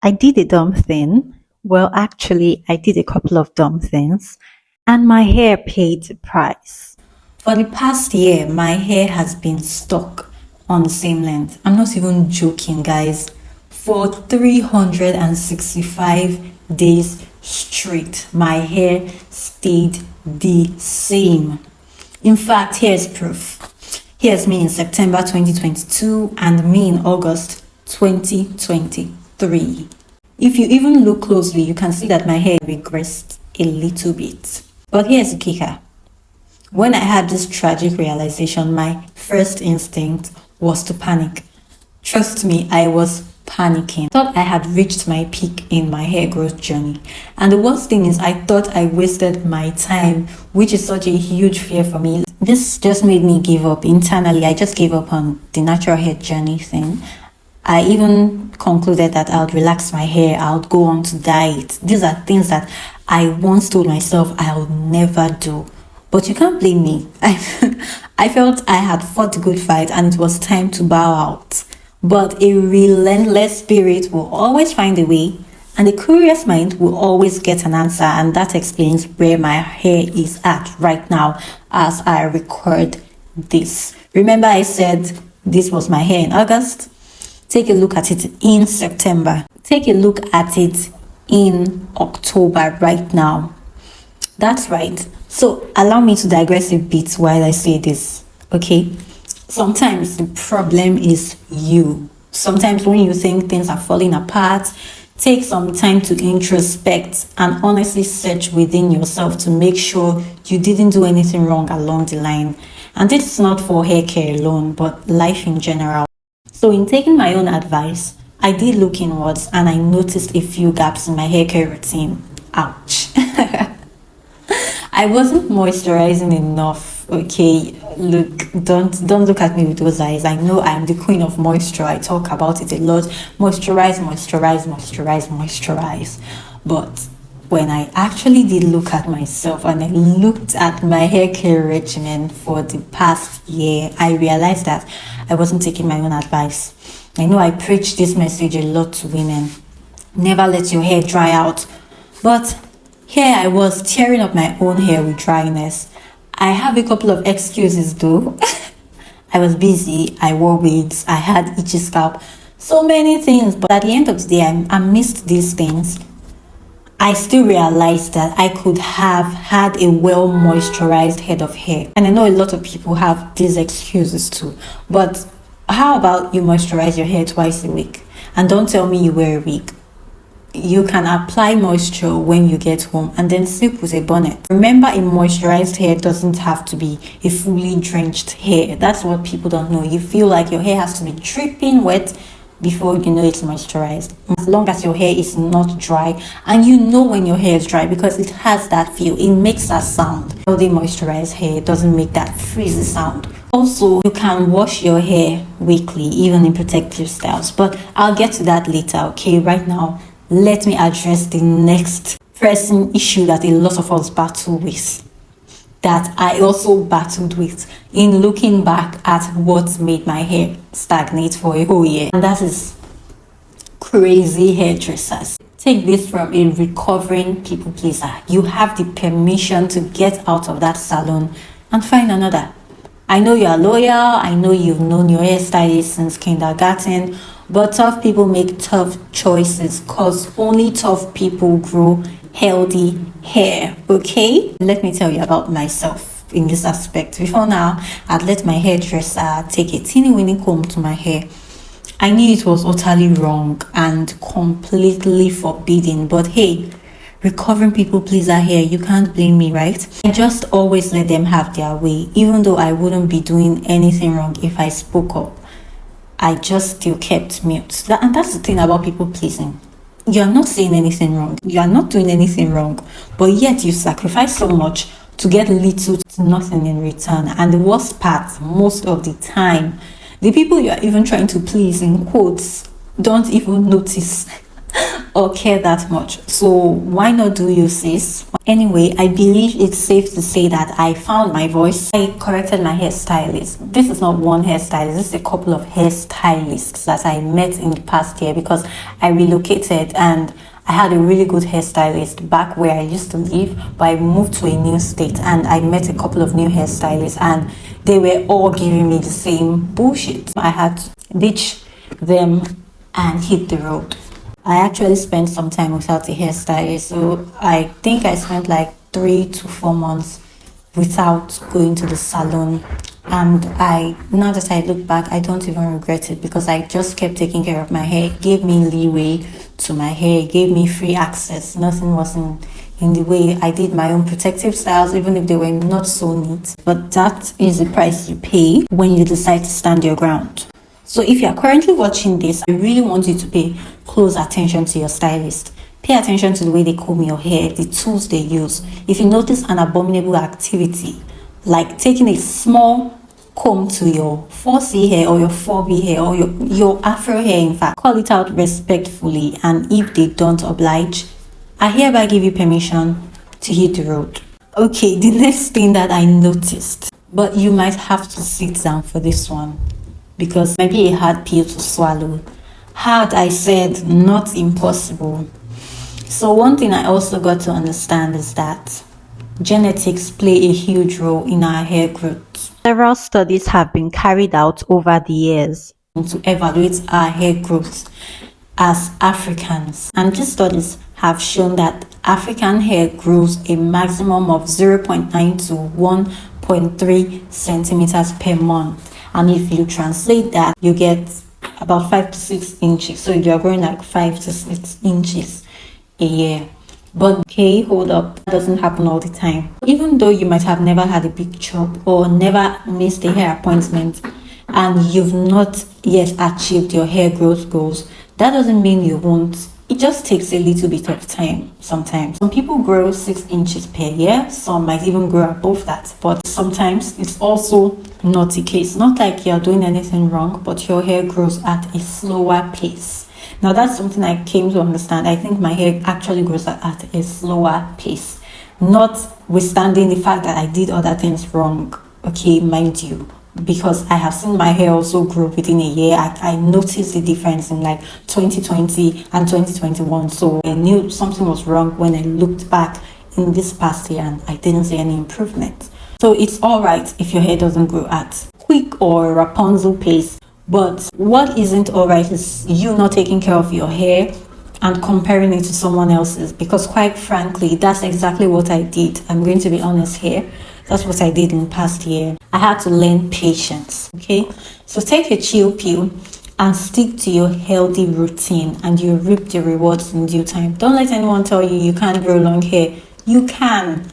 I did a dumb thing. Well, actually, I did a couple of dumb things, and my hair paid the price. For the past year, my hair has been stuck on the same length. I'm not even joking, guys. For 365 days straight, my hair stayed the same. In fact, here's proof. Here's me in September 2022 and me in August 2023. If you even look closely, you can see that my hair regressed a little bit. But here's the kicker. When I had this tragic realization, my first instinct was to panic. Trust me, I was panicking. I thought I had reached my peak in my hair growth journey. And the worst thing is I thought I wasted my time, which is such a huge fear for me. This just made me give up internally. I just gave up on the natural hair journey thing. I even concluded that I would relax my hair, I would go on to diet. These are things that I once told myself I would never do. But you can't blame me. I felt I had fought the good fight and it was time to bow out. But a relentless spirit will always find a way, and a curious mind will always get an answer, and that explains where my hair is at right now as I record this. Remember I said this was my hair in August? Take a look at it in September. Take a look at it in October right now. That's right. So allow me to digress a bit while I say this, okay? Sometimes the problem is you. Sometimes when you think things are falling apart, take some time to introspect and honestly search within yourself to make sure you didn't do anything wrong along the line. And this is not for hair care alone, but life in general. So in taking my own advice, I did look inwards and I noticed a few gaps in my hair care routine. Ouch. I wasn't moisturizing enough. Okay, look, don't look at me with those eyes. I know I'm the queen of moisture. I talk about it a lot. Moisturize, moisturize, moisturize, moisturize. But when I actually did look at myself and I looked at my hair care regimen for the past year, I realized that I wasn't taking my own advice. I know I preach this message a lot to women. Never let your hair dry out. But here I was tearing up my own hair with dryness. I have a couple of excuses though. I was busy, I wore wigs, I had itchy scalp, so many things. But at the end of the day, amidst these things, I still realized that I could have had a well moisturized head of hair. And I know a lot of people have these excuses too. But how about you moisturize your hair twice a week? And don't tell me you wear a wig. You can apply moisture when you get home and then sleep with a bonnet. Remember, a moisturized hair doesn't have to be a fully drenched hair. That's what people don't know. You feel like your hair has to be dripping wet before you know it's moisturized. As long as your hair is not dry, and you know when your hair is dry because it has that feel, it makes that sound. Healthy moisturized hair doesn't make that frizzy sound. Also, you can wash your hair weekly, even in protective styles, but I'll get to that later. Okay, right now let me address the next pressing issue that a lot of us battle with, that I also battled with in looking back at what made my hair stagnate for a whole year, and that is crazy hairdressers. Take this from a recovering people pleaser. You have the permission to get out of that salon and find another. I know you are loyal, I know you've known your hairstylist since kindergarten, but tough people make tough choices because only tough people grow healthy hair, okay? Let me tell you about myself in this aspect. Before now, I'd let my hairdresser take a teeny weeny comb to my hair. I knew it was utterly wrong and completely forbidden, but hey, recovering people pleaser hair, you can't blame me, right? I just always let them have their way, even though I wouldn't be doing anything wrong if I spoke up. I just still kept mute. And that's the thing about people pleasing. You are not saying anything wrong. You are not doing anything wrong. But yet you sacrifice so much to get little to nothing in return. And the worst part, most of the time, the people you are even trying to please, in quotes, don't even notice or care that much. So why not do you, sis? Anyway, I believe it's safe to say that I found my voice. I corrected my hairstylist. This is not one hairstylist, this is a couple of hairstylists that I met in the past year because I relocated and I had a really good hairstylist back where I used to live, but I moved to a new state and I met a couple of new hairstylists and they were all giving me the same bullshit. I had to ditch them and hit the road. I actually spent some time without a hairstylist, so I think I spent like 3 to 4 months without going to the salon. And now that I look back, I don't even regret it because I just kept taking care of my hair. It gave me leeway to my hair, it gave me free access. Nothing was in the way. I did my own protective styles, even if they were not so neat. But that is the price you pay when you decide to stand your ground. So if you are currently watching this, I really want you to pay close attention to your stylist. Pay attention to the way they comb your hair, the tools they use. If you notice an abominable activity, like taking a small comb to your 4C hair or your 4B hair or your afro hair, in fact, call it out respectfully, and if they don't oblige, I hereby give you permission to hit the road. Okay, the next thing that I noticed, but you might have to sit down for this one because it might be a hard pill to swallow. Hard, I said, not impossible. So one thing I also got to understand is that genetics play a huge role in our hair growth. Several studies have been carried out over the years to evaluate our hair growth as Africans, and these studies have shown that African hair grows a maximum of 0.9 to 1.3 centimeters per month. And if you translate that, you get about 5 to 6 inches. So you're growing like 5 to 6 inches a year. But okay, hold up, that doesn't happen all the time. Even though you might have never had a big chop or never missed a hair appointment and you've not yet achieved your hair growth goals, that doesn't mean you won't. It just takes a little bit of time sometimes. Some people grow 6 inches per year, some might even grow above that, but sometimes it's also not the case. Not like you're doing anything wrong, but your hair grows at a slower pace. Now that's something I came to understand. I think my hair actually grows at a slower pace, notwithstanding the fact that I did other things wrong, okay, mind you, because I have seen my hair also grow within a year. I noticed the difference in like 2020 and 2021, so I knew something was wrong when I looked back in this past year and I didn't see any improvement. So it's all right if your hair doesn't grow at quick or Rapunzel pace, but what isn't all right is you not taking care of your hair and comparing it to someone else's, because quite frankly, that's exactly what I did. I'm going to be honest here. That's what I did in the past year. I had to learn patience, okay? So take a chill pill and stick to your healthy routine and you reap the rewards in due time. Don't let anyone tell you you can't grow long hair. You can,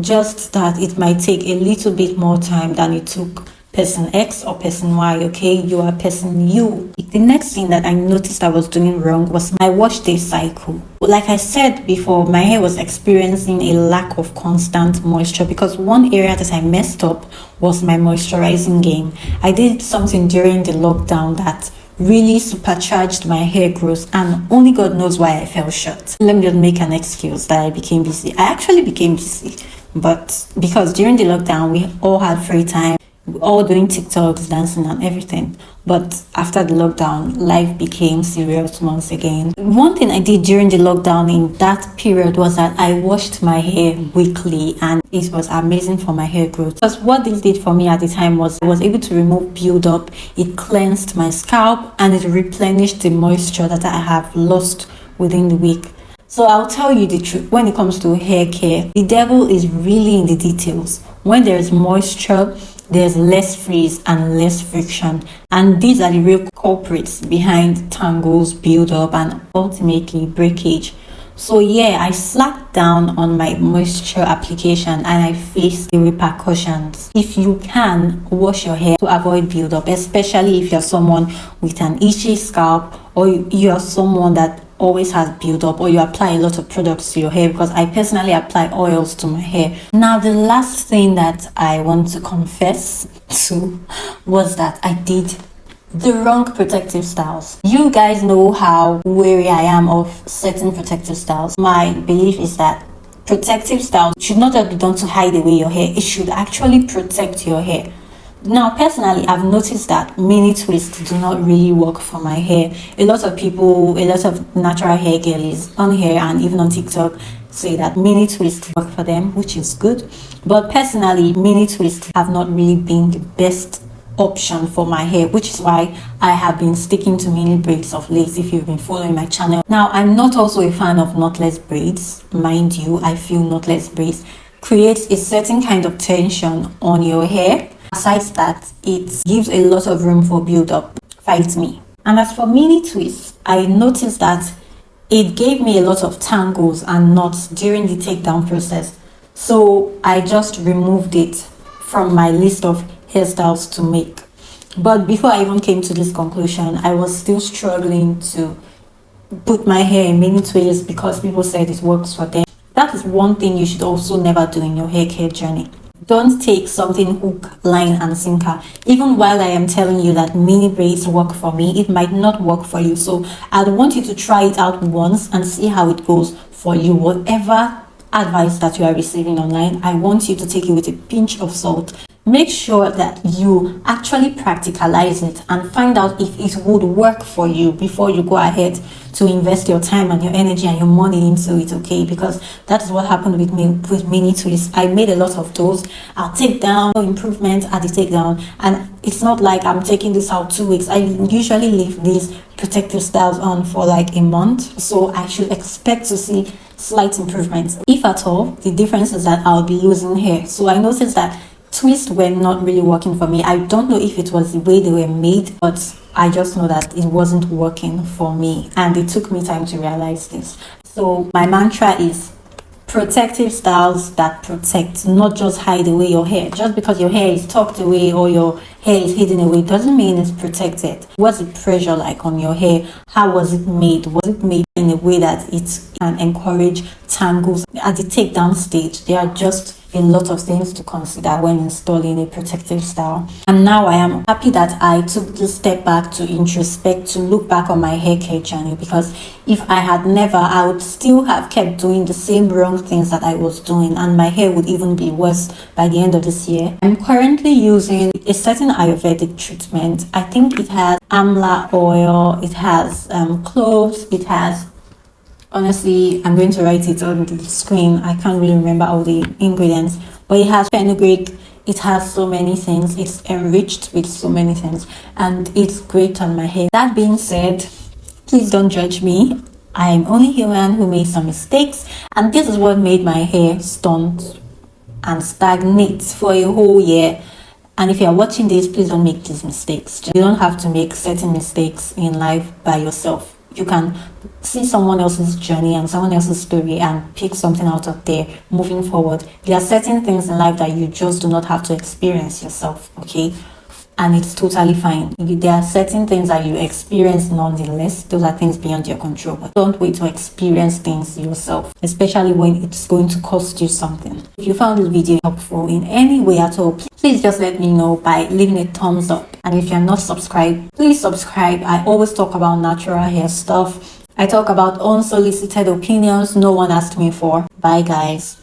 just that it might take a little bit more time than it took person X or person Y, okay? You are person U. The next thing that I noticed I was doing wrong was my wash day cycle. Like I said before, my hair was experiencing a lack of constant moisture because one area that I messed up was my moisturizing game. I did something during the lockdown that really supercharged my hair growth, and only God knows why I fell short. Let me just make an excuse that I became busy. I actually became busy, but because during the lockdown we all had free time, all doing TikToks, dancing and everything. But after the lockdown, life became serious once again. One thing I did during the lockdown in that period was that I washed my hair weekly, and it was amazing for my hair growth. Because what this did for me at the time was I was able to remove build-up, it cleansed my scalp, and it replenished the moisture that I have lost within the week. So I'll tell you the truth, when it comes to hair care, the devil is really in the details. When there's moisture, there's less frizz and less friction, and these are the real culprits behind tangles, build-up, and ultimately breakage. So yeah, I slacked down on my moisture application and I faced the repercussions. If you can, wash your hair to avoid build-up, especially if you're someone with an itchy scalp or you are someone that always has build-up, or you apply a lot of products to your hair, because I personally apply oils to my hair. Now the last thing that I want to confess to was that I did the wrong protective styles. You guys know how wary I am of certain protective styles. My belief is that protective styles should not just be done to hide away your hair, it should actually protect your hair. Now, personally, I've noticed that mini twists do not really work for my hair. A lot of people, a lot of natural hair girlies on here and even on TikTok say that mini twists work for them, which is good. But personally, mini twists have not really been the best option for my hair, which is why I have been sticking to mini braids of late, if you've been following my channel. Now, I'm not also a fan of knotless braids. Mind you, I feel knotless braids creates a certain kind of tension on your hair. Besides that, it gives a lot of room for build-up. Fight me. And as for mini twists, I noticed that it gave me a lot of tangles and knots during the takedown process. So I just removed it from my list of hairstyles to make. But before I even came to this conclusion, I was still struggling to put my hair in mini twists because people said it works for them. That is one thing you should also never do in your hair care journey. Don't take something hook, line and sinker. Even while I am telling you that mini braids work for me, it might not work for you. So I'd want you to try it out once and see how it goes for you. Whatever advice that you are receiving online, I want you to take it with a pinch of salt. Make sure that you actually practicalize it and find out if it would work for you before you go ahead to invest your time and your energy and your money into it, okay? Because that is what happened with me with mini twists. I made a lot of those. I'll take down improvement at the takedown, and it's not like I'm taking this out 2 weeks. I usually leave these protective styles on for like a month, so I should expect to see slight improvements. If at all, the difference is that I'll be losing hair. So I noticed that twists were not really working for me. I don't know if it was the way they were made, but I just know that it wasn't working for me, and it took me time to realize this. So my mantra is protective styles that protect, not just hide away your hair. Just because your hair is tucked away or your hair is hidden away doesn't mean it's protected. What's the pressure like on your hair? How was it made? Was it made in a way that it can encourage tangles? At the takedown stage, there are just a lot of things to consider when installing a protective style. And now I am happy that I took this step back to introspect, to look back on my hair care journey, because if I had never, I would still have kept doing the same wrong things that I was doing, and my hair would even be worse by the end of this year. I'm currently using a certain Ayurvedic treatment. I think it has amla oil, it has cloves, it has, honestly, I'm going to write it on the screen. I can't really remember all the ingredients, but it has fenugreek. It has so many things. It's enriched with so many things, and it's great on my hair. That being said, please don't judge me. I am only human who made some mistakes, and this is what made my hair stunt and stagnate for a whole year. And if you are watching this, please don't make these mistakes. You don't have to make certain mistakes in life by yourself. You can see someone else's journey and someone else's story and pick something out of there moving forward. There are certain things in life that you just do not have to experience yourself, okay? And it's totally fine. There are certain things that you experience nonetheless. Those are things beyond your control. But don't wait to experience things yourself, especially when it's going to cost you something. If you found this video helpful in any way at all, please just let me know by leaving a thumbs up. And if you're not subscribed, please subscribe. I always talk about natural hair stuff. I talk about unsolicited opinions no one asked me for. Bye guys.